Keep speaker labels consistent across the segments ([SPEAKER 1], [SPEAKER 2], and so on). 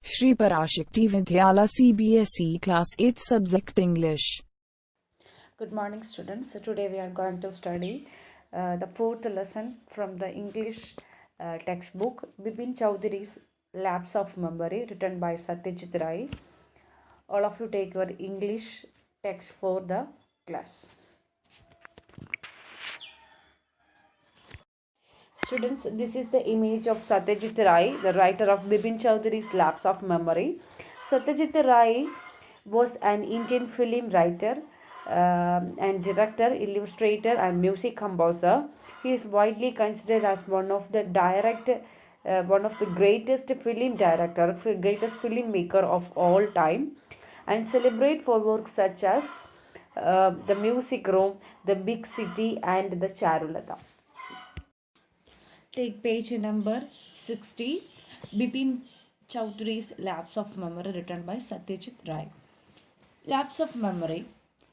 [SPEAKER 1] Shri Parashakti Vidyala CBSE Class 8th Subject English.
[SPEAKER 2] Good morning, students. So today we are going to study the fourth lesson from the English textbook Bipin Chowdhury's Lapse of Memory, written by Satyajit Ray. All of you take your English text for the class. Students, this is the image of Satyajit Ray, the writer of Bipin Chowdhury's Lapse of Memory. Satyajit Ray was an Indian film writer and director, illustrator, and music composer. He is widely considered as one of the greatest film director, greatest filmmaker of all time, and celebrated for works such as The Music Room, The Big City, and The Charulata. Take page number 60, Bipin Chowdhury's Lapse of Memory, written by Satyajit Ray. Lapse of memory.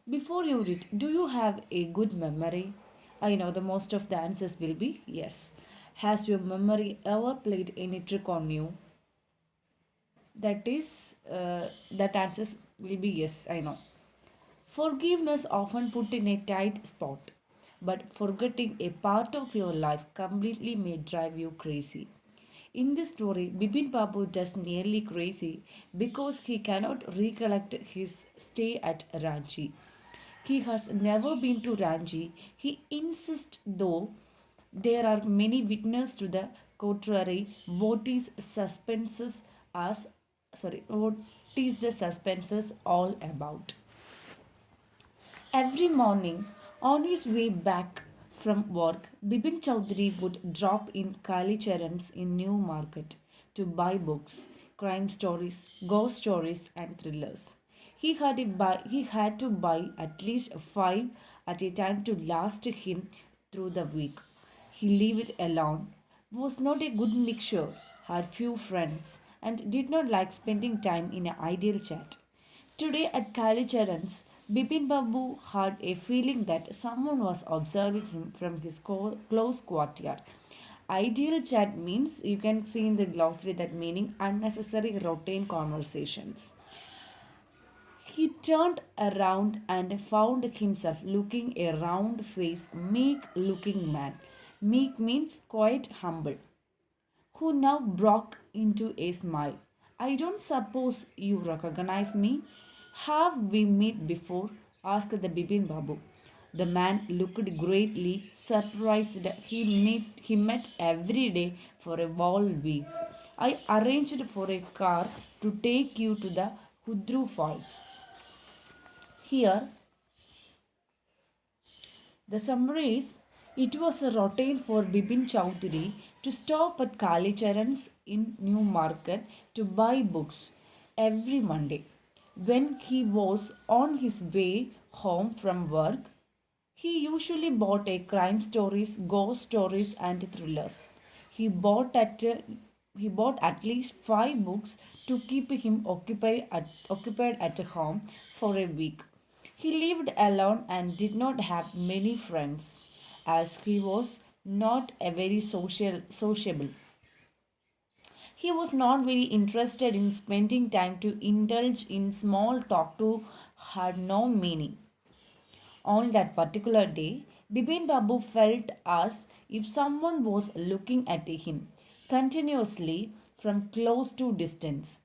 [SPEAKER 2] Before you read, do you have a good memory? I know the most of the answers will be yes. Has your memory ever played any trick on you? That answers will be yes, I know. Forgiveness often put in a tight spot, but forgetting a part of your life completely may drive you crazy. In this story, Bipin Babu does nearly crazy because he cannot recollect his stay at Ranchi. He has never been to Ranchi. He insists, though there are many witnesses to the contrary. What is the suspenses all about? Every morning, on his way back from work, Bipin Chowdhury would drop in Kali Charan's in New Market to buy books, crime stories, ghost stories, and thrillers. He had to buy at least five at a time to last him through the week. He lived alone, was not a good mixture, had few friends, and did not like spending time in an ideal chat. Today at Kalicharan's, Bipin Babu had a feeling that someone was observing him from his close courtyard. Ideal chat means you can see in the glossary that meaning unnecessary routine conversations. He turned around and found himself looking a round faced, meek looking man. Meek means quite humble, who now broke into a smile. I don't suppose you recognize me? Have we met before? Asked the Bipin Babu. The man looked greatly surprised. He met every day for a whole week. I arranged for a car to take you to the Hudru Falls. Here, the summary is it was a routine for Bipin Chowdhury to stop at Kalicharan's in New Market to buy books every Monday. When he was on his way home from work, he usually bought a crime stories, ghost stories, and thrillers. He bought at he bought at least five books to keep him occupied at home for a week. He lived alone and did not have many friends, as he was not a very sociable. He was not very interested in spending time to indulge in small talk to had no meaning. On that particular day, Bipin Babu felt as if someone was looking at him continuously from close to distance.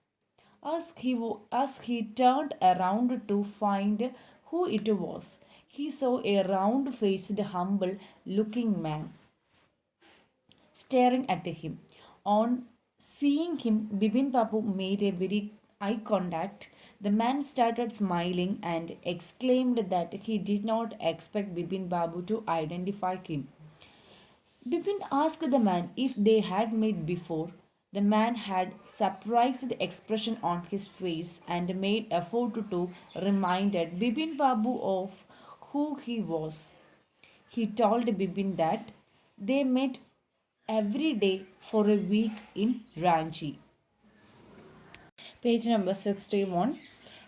[SPEAKER 2] As he turned around to find who it was, he saw a round faced, humble looking man staring at him. On seeing him, Bipin Babu made a very eye contact. The man started smiling and exclaimed that he did not expect Bipin Babu to identify him. Bipin asked the man if they had met before. The man had surprised expression on his face and made effort to remind Bipin Babu of who he was. He told Bipin that they met every day for a week in Ranchi. Page number 61.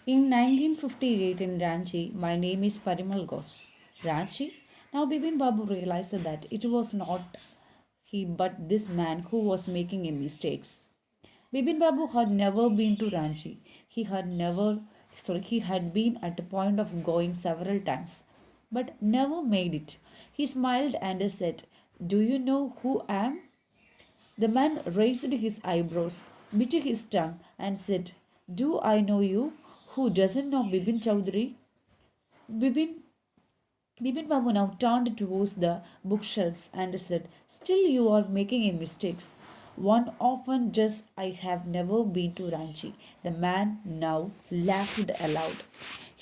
[SPEAKER 2] In 1958 in Ranchi, my name is Parimal Ghosh. Ranchi? Now Bipin Babu realized that it was not he but this man who was making a mistakes. Bibin Babu had never been to Ranchi. He had been at a point of going several times, but never made it. He smiled and said, "Do you know who I am?" The man raised his eyebrows, bit his tongue, and said, "Do I know you? Who doesn't know Bibin Chowdhury?" Bibin Bibin Babu now turned towards the bookshelves and said, "Still you are making a mistakes. One often just I have never been to Ranchi." The man now laughed aloud.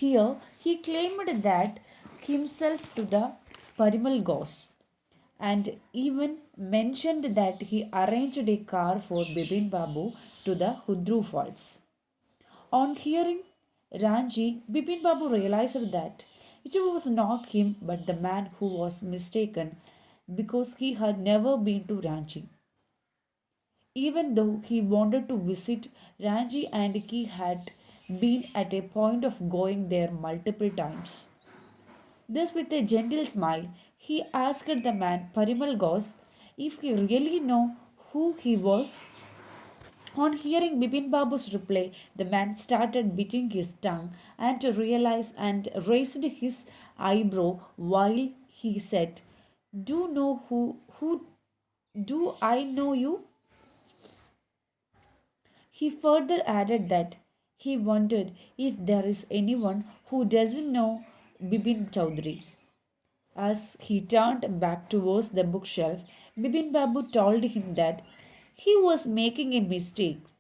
[SPEAKER 2] Here he claimed that himself to the Parimal Ghost and even mentioned that he arranged a car for Bibin Babu to the Hudru Falls. On hearing Ranji, Bipin Babu realized that it was not him but the man who was mistaken because he had never been to Ranchi. Even though he wanted to visit Ranchi and he had been at a point of going there multiple times. Thus, with a gentle smile, he asked the man Parimal Ghosh if he really knew who he was. On hearing Bipin Babu's reply, the man started biting his tongue and realized and raised his eyebrow while he said, "Do know who do I know you?" He further added that he wondered if there is anyone who doesn't know Bibin Chowdhury. As he turned back towards the bookshelf, Bibin Babu told him that he was making a mistake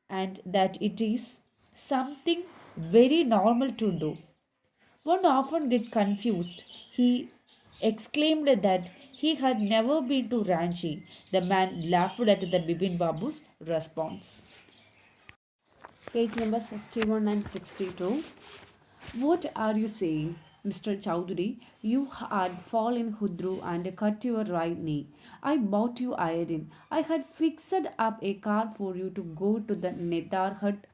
[SPEAKER 2] and that it is something very normal to do. One often get confused. He exclaimed that he had never been to Ranchi. The man laughed at the Bibin Babu's response. Page number 61 and 62. What are you saying, Mr. Chowdhury? You had fallen Hudru and cut your right knee. I bought you iodine. I had fixed up a car for you to go to the Nedar hut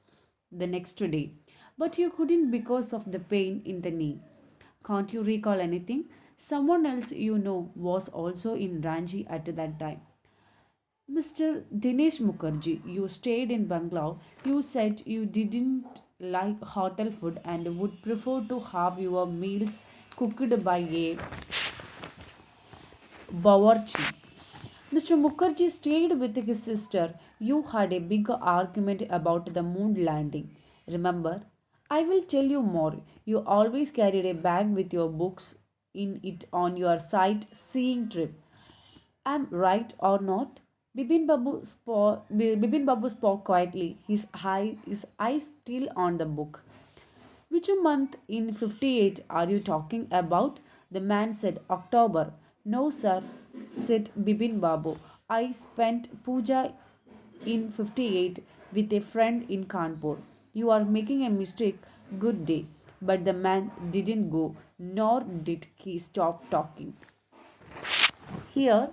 [SPEAKER 2] the next day. But you couldn't because of the pain in the knee. Can't you recall anything? Someone else you know was also in Ranchi at that time. Mr. Dinesh Mukherjee, you stayed in Bangalore. You said you didn't like hotel food and would prefer to have your meals cooked by a bawarchi. Mr. Mukherjee stayed with his sister. You had a big argument about the moon landing. Remember? I will tell you more. You always carried a bag with your books in it on your sightseeing trip. Am right or not? Bibin Babu spoke quietly, his eyes still on the book. Which month in 58 are you talking about? The man said, October. No, sir, said Bibin Babu. I spent puja in 58 with a friend in Kanpur. You are making a mistake. Good day. But the man didn't go, nor did he stop talking. Here,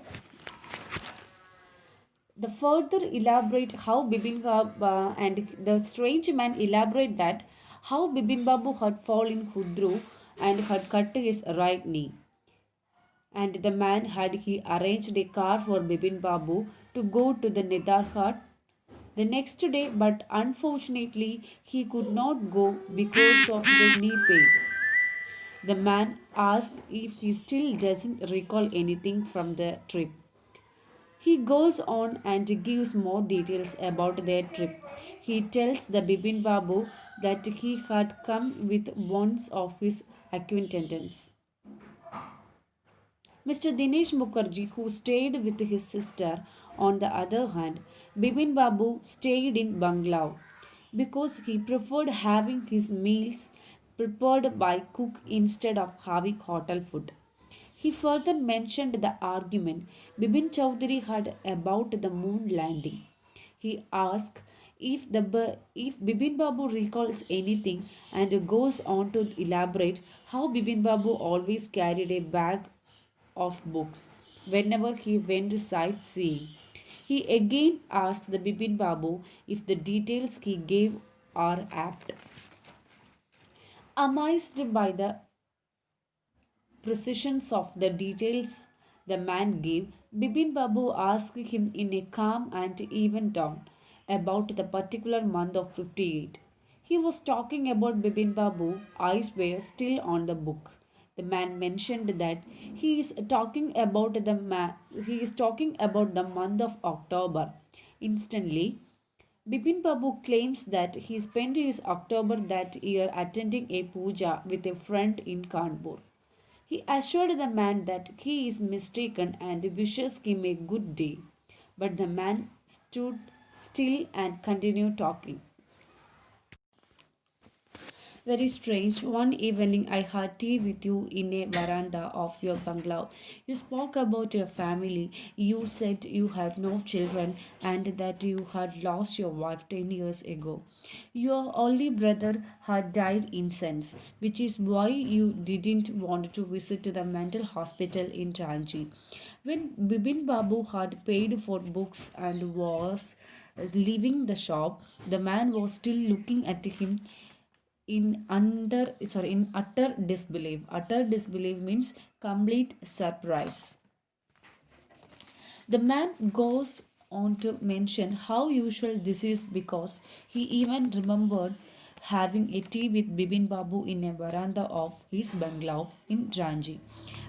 [SPEAKER 2] the further elaborate how Bibin and the strange man elaborate that how Bibin Babu had fallen Hudru and had cut his right knee. And the man had he arranged a car for Bibin Babu to go to the Nedarhat the next day, but unfortunately he could not go because of the knee pain. The man asked if he still doesn't recall anything from the trip. He goes on and gives more details about their trip. He tells the Bibin Babu that he had come with one of his acquaintances, Mr. Dinesh Mukherjee, who stayed with his sister. On the other hand, Bibin Babu stayed in Bungalow because he preferred having his meals prepared by cook instead of having hotel food. He further mentioned the argument Bibin Chowdhury had about the moon landing. He asked if Bibin Babu recalls anything and goes on to elaborate how Bibin Babu always carried a bag of books whenever he went sightseeing. He again asked the Bibin Babu if the details he gave are apt. Amazed by the precisions of the details the man gave, Bibin Babu asked him in a calm and even tone, about the particular month of 58. He was talking about Bibin Babu, eyes were still on the book. The man mentioned that he is talking about the month of October. Instantly, Bipin Babu claims that he spent his October that year attending a puja with a friend in Kanpur. He assured the man that he is mistaken and wishes him a good day. But the man stood still and continued talking. Very strange. One evening I had tea with you in a veranda of your bungalow. You spoke about your family. You said you had no children and that you had lost your wife 10 years ago. Your only brother had died in sense, which is why you didn't want to visit the mental hospital in Ranchi. When Bibin Babu had paid for books and was leaving the shop, the man was still looking at him in utter disbelief. Utter disbelief means complete surprise. The man goes on to mention how usual this is because he even remembered having a tea with Bibin Babu in a veranda of his bungalow in Ranji,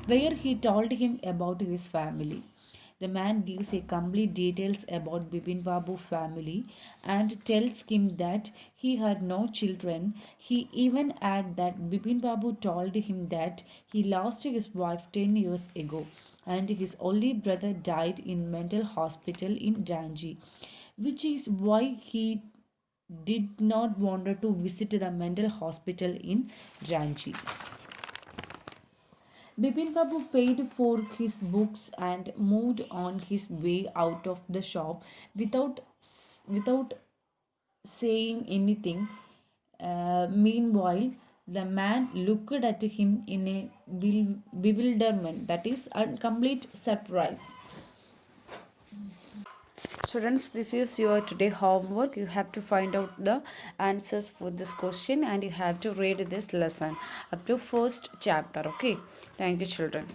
[SPEAKER 2] where he told him about his family. The man gives a complete details about Bibin Babu family and tells him that he had no children. He even adds that Bibin Babu told him that he lost his wife 10 years ago and his only brother died in mental hospital in Ranji, which is why he did not want to visit the mental hospital in Ranchi. Bipin Babu paid for his books and moved on his way out of the shop without saying anything. Meanwhile, the man looked at him in a bewilderment, that is, a complete surprise. Students, this is your today homework. You have to find out the answers for this question and you have to read this lesson up to first chapter. Okay, thank you, children.